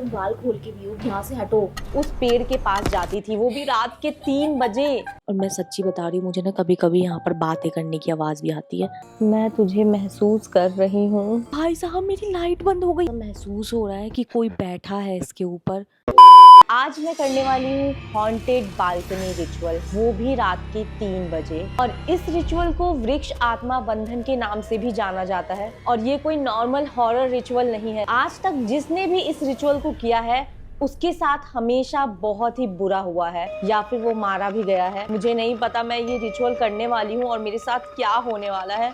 तुम बाल खोल के भी हो, यहाँ से हटो। उस पेड़ के पास जाती थी, वो भी रात के 3 बजे। और मैं सच्ची बता रही हूँ, मुझे ना कभी कभी यहाँ पर बातें करने की आवाज भी आती है। मैं तुझे महसूस कर रही हूँ। भाई साहब मेरी लाइट बंद हो गई। महसूस हो रहा है कि कोई बैठा है इसके ऊपर। आज मैं करने वाली हूँ हॉन्टेड बालकनी रिचुअल, वो भी रात के 3 बजे। और इस रिचुअल को वृक्ष आत्मा बंधन के नाम से भी जाना जाता है। और ये कोई नॉर्मल हॉरर रिचुअल नहीं है। आज तक जिसने भी इस रिचुअल को किया है उसके साथ हमेशा बहुत ही बुरा हुआ है, या फिर वो मारा भी गया है। मुझे नहीं पता मैं ये रिचुअल करने वाली हूँ और मेरे साथ क्या होने वाला है।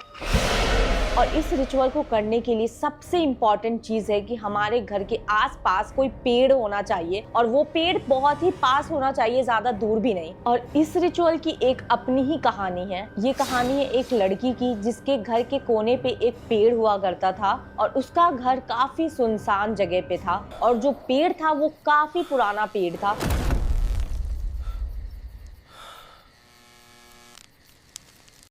और इस रिचुअल को करने के लिए सबसे इम्पोर्टेंट चीज है कि हमारे घर के आसपास कोई पेड़ होना चाहिए, और वो पेड़ बहुत ही पास होना चाहिए, ज्यादा दूर भी नहीं। और इस रिचुअल की एक अपनी ही कहानी है। ये कहानी है एक लड़की की जिसके घर के कोने पे एक पेड़ हुआ करता था, और उसका घर काफी सुनसान जगह पे था, और जो पेड़ था वो काफी पुराना पेड़ था।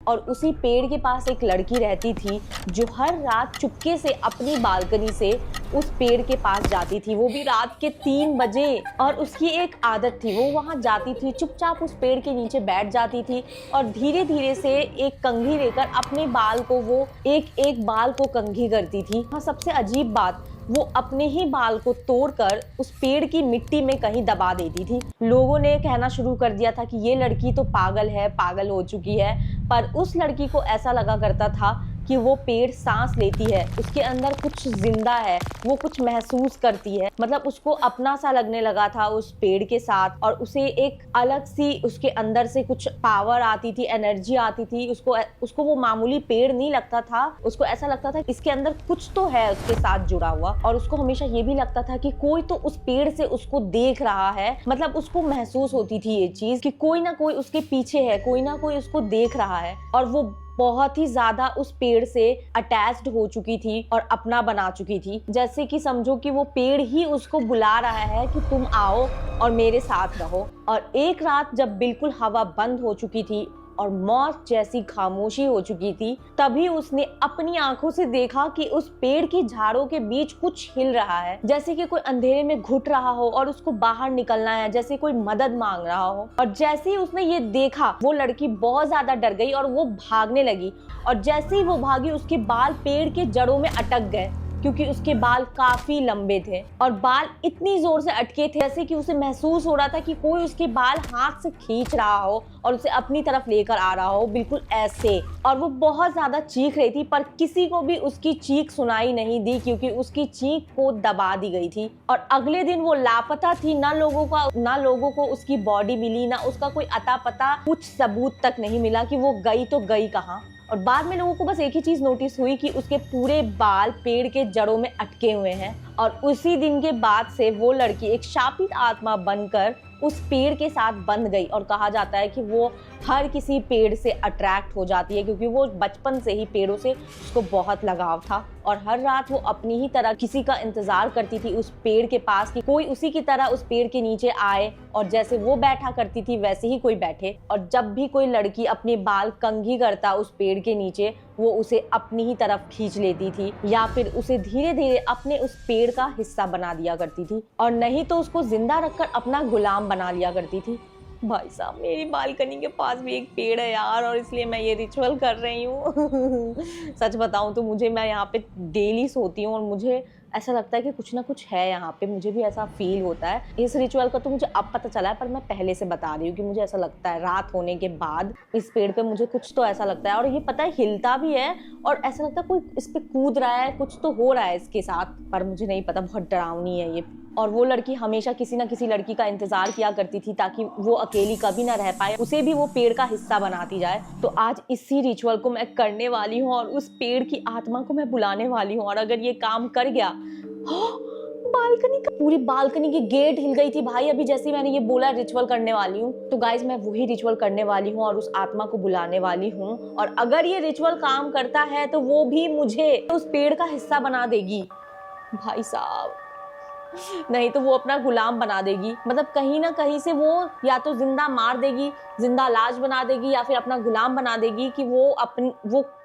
और उसी पेड़ के पास एक लड़की रहती थी जो हर रात चुपके से अपनी बालकनी से उस पेड़ के पास जाती थी, वो भी रात के 3 बजे। और उसकी एक आदत थी, वो वहां जाती थी, चुपचाप उस पेड़ के नीचे बैठ जाती थी, और धीरे धीरे से एक कंघी लेकर अपने बाल को वो एक एक बाल को कंघी करती थी। हाँ, सबसे अजीब बात, वो अपने ही बाल को तोड़कर उस पेड़ की मिट्टी में कहीं दबा देती थी। लोगों ने कहना शुरू कर दिया था कि ये लड़की तो पागल है, पागल हो चुकी है। पर उस लड़की को ऐसा लगा करता था कि वो पेड़ सांस लेती है, उसके अंदर कुछ जिंदा है, वो कुछ महसूस करती है। मतलब उसको अपना सा लगने लगा था उस पेड़ के साथ, और उसे एक अलग सी उसके अंदर से कुछ पावर आती थी, एनर्जी आती थी। उसको वो मामूली पेड़ नहीं लगता था, उसको ऐसा लगता था इसके अंदर कुछ तो है उसके साथ जुड़ा हुआ। और उसको हमेशा ये भी लगता था कि कोई तो उस पेड़ से उसको देख रहा है। मतलब उसको महसूस होती थी ये चीज कि कोई ना कोई उसके पीछे है, कोई ना कोई उसको देख रहा है। और वो बहुत ही ज्यादा उस पेड़ से अटैच्ड हो चुकी थी और अपना बना चुकी थी। जैसे कि समझो कि वो पेड़ ही उसको बुला रहा है कि तुम आओ और मेरे साथ रहो। और एक रात जब बिल्कुल हवा बंद हो चुकी थी और मौत जैसी खामोशी हो चुकी थी, तभी उसने अपनी आंखों से देखा कि उस पेड़ की झाड़ों के बीच कुछ हिल रहा है, जैसे कि कोई अंधेरे में घुट रहा हो और उसको बाहर निकलना है, जैसे कोई मदद मांग रहा हो। और जैसे ही उसने ये देखा, वो लड़की बहुत ज्यादा डर गई और वो भागने लगी। और जैसे ही वो भागी, उसके बाल पेड़ के जड़ों में अटक गए, क्योंकि उसके बाल काफी लंबे थे। और बाल इतनी जोर से अटके थे जैसे कि उसे महसूस हो रहा था कि कोई उसके बाल हाथ से खींच रहा हो और उसे अपनी तरफ लेकर आ रहा हो, बिल्कुल ऐसे। और वो बहुत ज्यादा चीख रही थी, पर किसी को भी उसकी चीख सुनाई नहीं दी, क्योंकि उसकी चीख को दबा दी गई थी। और अगले दिन वो लापता थी। ना लोगों को उसकी बॉडी मिली, ना उसका कोई अता पता, कुछ सबूत तक नहीं मिला कि वो गई तो गई कहाँ। और बाद में लोगों को बस एक ही चीज नोटिस हुई कि उसके पूरे बाल पेड़ के जड़ों में अटके हुए हैं। और उसी दिन के बाद से वो लड़की एक शापित आत्मा बनकर उस पेड़ के साथ बंध गई। और कहा जाता है कि वो हर किसी पेड़ से अट्रैक्ट हो जाती है, क्योंकि वो बचपन से ही पेड़ों से उसको बहुत लगाव था। और हर रात वो अपनी ही तरह किसी का इंतजार करती थी उस पेड़ के पास, कि कोई उसी की तरह उस पेड़ के नीचे आए, और जैसे वो बैठा करती थी वैसे ही कोई बैठे। और जब भी कोई लड़की अपने बाल कंघी करता उस पेड़ के नीचे, वो उसे अपनी ही तरफ खींच लेती थी, या फिर उसे धीरे धीरे अपने उस पेड़ का हिस्सा बना दिया करती थी, और नहीं तो उसको जिंदा रखकर अपना गुलाम बना लिया करती थी। भाई साहब, मेरी बालकनी के पास भी एक पेड़ है यार, और इसलिए मैं ये रिचुअल कर रही हूँ। सच बताऊं तो मैं यहाँ पे डेली सोती हूँ, और मुझे ऐसा लगता है कि कुछ ना कुछ है यहाँ पे, मुझे भी ऐसा फील होता है। इस रिचुअल का तो मुझे अब पता चला है, पर मैं पहले से बता रही हूँ कि मुझे ऐसा लगता है रात होने के बाद इस पेड़ पे मुझे कुछ तो ऐसा लगता है। और ये पता है हिलता भी है, और ऐसा लगता है कोई इस पे कूद रहा है, कुछ तो हो रहा है इसके साथ, पर मुझे नहीं पता। बहुत डरावनी है ये। और वो लड़की हमेशा किसी ना किसी लड़की का इंतजार किया करती थी, ताकि वो अकेली कभी ना रह पाए, उसे भी वो पेड़ का हिस्सा बनाती जाए। तो आज इसी रिचुअल को मैं करने वाली हूँ, और उस पेड़ की आत्मा को मैं बुलाने वाली हूँ। और अगर ये काम कर गया, पूरी बालकनी की गेट हिल गई थी भाई, अभी जैसे मैंने ये बोला रिचुअल करने वाली हूँ। तो गाइज, मैं वही रिचुअल करने वाली हूँ और उस आत्मा को बुलाने वाली हूँ। और अगर ये रिचुअल काम करता है तो वो भी मुझे उस पेड़ का हिस्सा बना देगी। भाई साहब, नहीं तो वो अपना गुलाम बना देगी, मतलब कहीं ना कहीं से वो या तो जिंदा मार देगी, जिंदा लाश बना देगी, या फिर अपना गुलाम बना देगी कि वो अपनी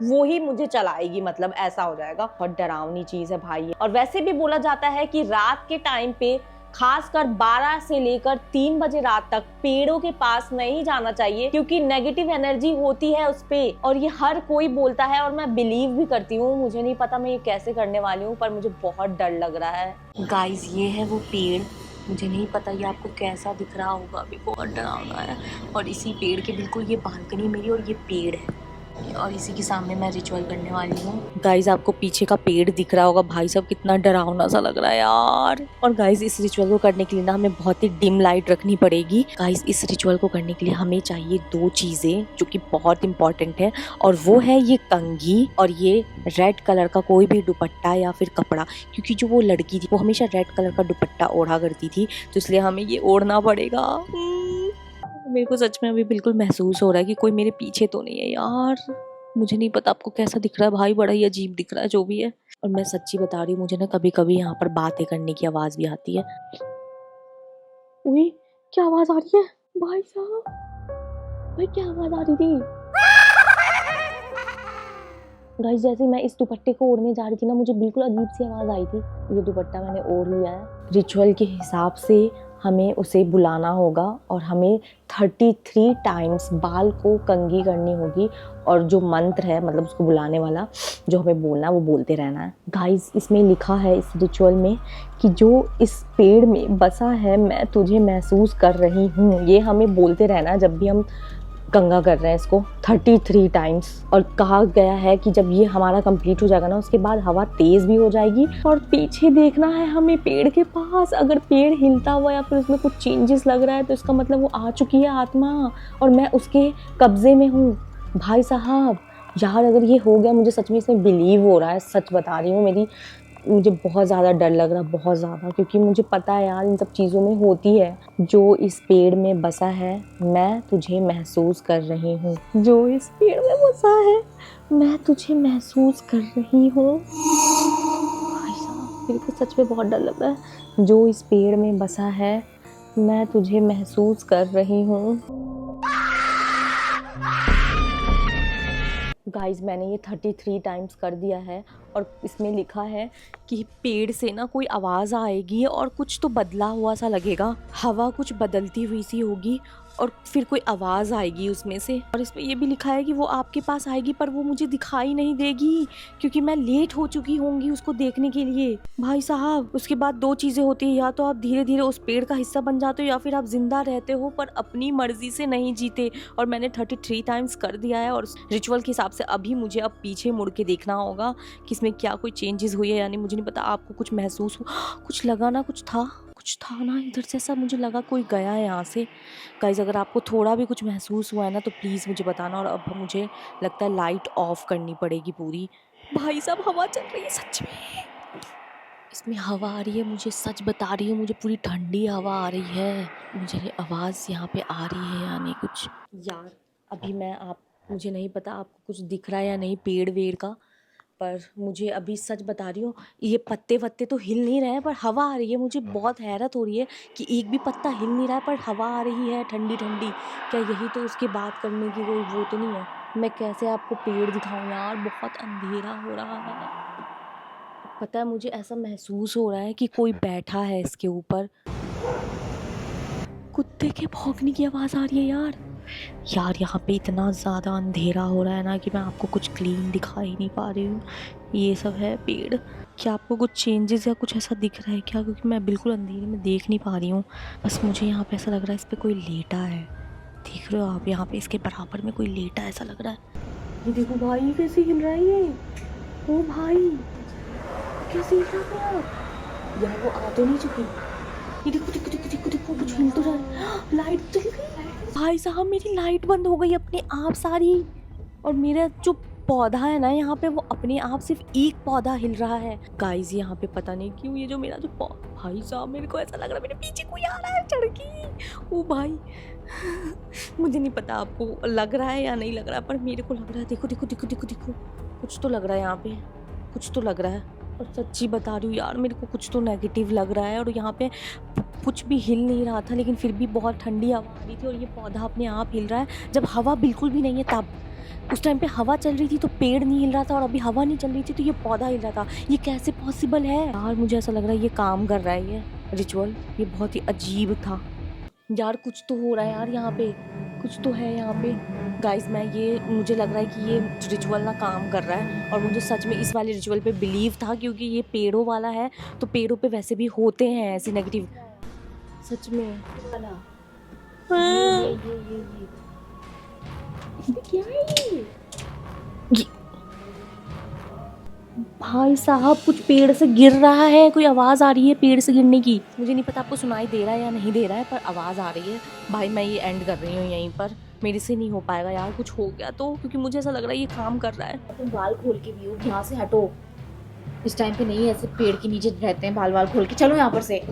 वो ही मुझे चलाएगी, मतलब ऐसा हो जाएगा। बहुत डरावनी चीज है भाई। और वैसे भी बोला जाता है कि रात के टाइम पे खासकर 12 से लेकर 3 बजे रात तक पेड़ों के पास नहीं जाना चाहिए, क्योंकि नेगेटिव एनर्जी होती है उस पे। और ये हर कोई बोलता है और मैं बिलीव भी करती हूँ। मुझे नहीं पता मैं ये कैसे करने वाली हूँ, पर मुझे बहुत डर लग रहा है। गाइस ये है वो पेड़, मुझे नहीं पता ये आपको कैसा दिख रहा होगा, अभी बहुत डरावना है। और इसी पेड़ के बिल्कुल ये बालकनी मेरी और ये पेड़ है, और इसी के सामने मैं रिचुअल करने वाली हूँ। गाइस आपको पीछे का पेड़ दिख रहा होगा, भाई साहब कितना डरावना सा लग रहा है यार। और गाइस इस रिचुअल को करने के लिए ना हमें बहुत ही डिम लाइट रखनी पड़ेगी। गाइस इस रिचुअल को करने के लिए हमें चाहिए 2 चीजें जो कि बहुत इंपॉर्टेंट है, और वो है ये कंघी और ये रेड कलर का कोई भी दुपट्टा या फिर कपड़ा, क्योंकि जो वो लड़की थी वो हमेशा रेड कलर का दुपट्टा ओढ़ा करती थी, तो इसलिए हमें ये ओढ़ना पड़ेगा। मेरे को सच में अभी बिल्कुल महसूस हो रहा है कि कोई मेरे पीछे तो नहीं है यार। मुझे नहीं पता आपको कैसा दिख रहा है भाई, बड़ा ही अजीब दिख रहा है जो भी है। और मैं सच्ची बता रही हूँ, मुझे ना कभी कभी यहाँ पर बातें करने की आवाज भी आती है। उई, क्या आवाज आ रही है भाई साहब? भाई क्या आवाज आ रही थी? गाइस जैसे मैं इस दुपट्टे को ओढ़ने जा रही थी ना, मुझे बिल्कुल अजीब सी आवाज आई थी। ये दुपट्टा मैंने ओढ़ लिया है। रिचुअल के हिसाब से हमें उसे बुलाना होगा और हमें 33 टाइम्स बाल को कंघी करनी होगी, और जो मंत्र है मतलब उसको बुलाने वाला जो हमें बोलना है वो बोलते रहना है। गाइस इसमें लिखा है इस रिचुअल में कि जो इस पेड़ में बसा है मैं तुझे महसूस कर रही हूँ, ये हमें बोलते रहना है जब भी हम कंघा कर रहे हैं इसको 33 टाइम्स। और कहा गया है कि जब ये हमारा कंप्लीट हो जाएगा ना, उसके बाद हवा तेज भी हो जाएगी, और पीछे देखना है हमें पेड़ के पास। अगर पेड़ हिलता हुआ या फिर उसमें कुछ चेंजेस लग रहा है तो इसका मतलब वो आ चुकी है आत्मा, और मैं उसके कब्जे में हूँ। भाई साहब यार अगर ये हो गया, मुझे सच में इसमें बिलीव हो रहा है, सच बता रही हूँ। मुझे बहुत ज़्यादा डर लग रहा है, बहुत ज़्यादा, क्योंकि मुझे पता है यार इन सब चीज़ों में होती है। जो इस पेड़ में बसा है मैं तुझे महसूस कर रही हूँ, जो इस पेड़ में बसा है मैं तुझे महसूस कर रही हूँ। भाई साहब मेरे को सच में बहुत डर लग रहा है। जो इस पेड़ में बसा है मैं तुझे महसूस कर रही हूँ। गाइस मैंने ये 33 टाइम्स कर दिया है, और इसमें लिखा है कि पेड़ से ना कोई आवाज़ आएगी और कुछ तो बदला हुआ सा लगेगा, हवा कुछ बदलती हुई सी होगी और फिर कोई आवाज़ आएगी उसमें से। और इसमें ये भी लिखा है कि वो आपके पास आएगी पर वो मुझे दिखाई नहीं देगी, क्योंकि मैं लेट हो चुकी होंगी उसको देखने के लिए। भाई साहब उसके बाद 2 चीज़ें होती है, या तो आप धीरे धीरे उस पेड़ का हिस्सा बन जाते हो, या फिर आप जिंदा रहते हो पर अपनी मर्जी से नहीं जीते। और मैंने 33 टाइम्स कर दिया है, और रिचुअल के हिसाब से अभी मुझे अब पीछे मुड़ के देखना होगा कि इसमें क्या कोई चेंजेस हुई है, यानी मुझे नहीं पता आपको कुछ महसूस हो, कुछ लगा ना, कुछ था ना इधर से, ऐसा मुझे लगा कोई गया है यहाँ से। गाइस अगर आपको थोड़ा भी कुछ महसूस हुआ है ना तो प्लीज़ मुझे बताना। और अब मुझे लगता है लाइट ऑफ करनी पड़ेगी पूरी। भाई साहब हवा चल रही है सच में, इसमें हवा आ रही है, मुझे सच बता रही हूँ, मुझे पूरी ठंडी हवा आ रही है। मुझे आवाज़ यहाँ पे आ रही है यानी कुछ। यार अभी मुझे नहीं पता आपको कुछ दिख रहा है या नहीं पेड़ वेड़ का, पर मुझे अभी सच बता रही हूँ ये पत्ते वत्ते तो हिल नहीं रहे हैं पर हवा आ रही है। मुझे बहुत हैरत हो रही है कि एक भी पत्ता हिल नहीं रहा है पर हवा आ रही है ठंडी ठंडी। क्या यही तो उसकी बात करने की कोई वो तो नहीं है? मैं कैसे आपको पेड़ दिखाऊं यार, बहुत अंधेरा हो रहा है। पता है मुझे ऐसा महसूस हो रहा है कि कोई बैठा है इसके ऊपर। कुत्ते के भौंकने की आवाज़ आ रही है यार यहाँ पे इतना ज़्यादा अंधेरा हो रहा है ना कि मैं आपको कुछ क्लीन दिखा ही नहीं पा रही हूँ। ये सब है पेड़। क्या आपको कुछ चेंजेस या कुछ ऐसा दिख रहा है क्या? क्योंकि मैं बिल्कुल अंधेरे में देख नहीं पा रही हूँ। बस मुझे यहाँ पे ऐसा लग रहा है इस पर कोई लेटा है। देख रहे हो आप यहाँ पे इसके बराबर में कोई लेटा ऐसा लग रहा है। ये देखो भाई कैसे हिल रहा है ये। ओ भाई कैसे हिल रहा है यार, वो आ तो नहीं चुकी। ये देखो देखो देखो देखो देखो कुछ हिल तो रहा है। लाइट चल गई भाई साहब, मेरी लाइट बंद हो गई अपने आप सारी। और मेरा जो पौधा है ना यहाँ पे वो अपने आप सिर्फ एक पौधा हिल रहा है। गाइस यहाँ पे पता नहीं क्यों ये जो मेरा जो भाई साहब मेरे को ऐसा लग रहा है मेरे पीछे कोई आ रहा है चढ़ के। ओ भाई मुझे नहीं पता आपको लग रहा है या नहीं लग रहा है, पर मेरे को लग रहा है। देखो देखो देखो देखो देखो कुछ तो लग रहा है यहाँ पे, कुछ तो लग रहा है। और सच्ची बता रही हूँ यार, मेरे को कुछ तो नेगेटिव लग रहा है। और यहाँ पे कुछ भी हिल नहीं रहा था, लेकिन फिर भी बहुत ठंडी हवा आ रही थी। और ये पौधा अपने आप हिल रहा है जब हवा बिल्कुल भी नहीं है तब। उस टाइम पे हवा चल रही थी तो पेड़ नहीं हिल रहा था, और अभी हवा नहीं चल रही थी तो ये पौधा हिल रहा था। ये कैसे पॉसिबल है यार? मुझे ऐसा लग रहा है ये काम कर रहा है, ये रिचुअल। ये बहुत ही अजीब था यार। कुछ तो हो रहा है यार यहाँ पे, कुछ तो है यहाँ पे गाइस। मुझे लग रहा है कि ये रिचुअल ना काम कर रहा है। और मुझे सच में इस वाले रिचुअल पे बिलीव था, क्योंकि ये पेड़ों वाला है तो पेड़ों पे वैसे भी होते हैं ऐसे नेगेटिव। सच में क्या है ये? भाई साहब, कुछ पेड़ से गिर रहा है, कोई आवाज़ आ रही है पेड़ से गिरने की। मुझे नहीं पता आपको सुनाई दे रहा है या नहीं दे रहा है, पर आवाज़ आ रही है। भाई मैं ये एंड कर रही हूँ यहीं पर, मेरे से नहीं हो पाएगा यार। कुछ हो गया तो, क्योंकि मुझे ऐसा लग रहा है ये काम कर रहा है। तुम बाल खोल के भी हो, यहाँ से हटो। इस टाइम पे नहीं ऐसे पेड़ के नीचे रहते हैं बाल खोल के। चलो यहाँ पर से।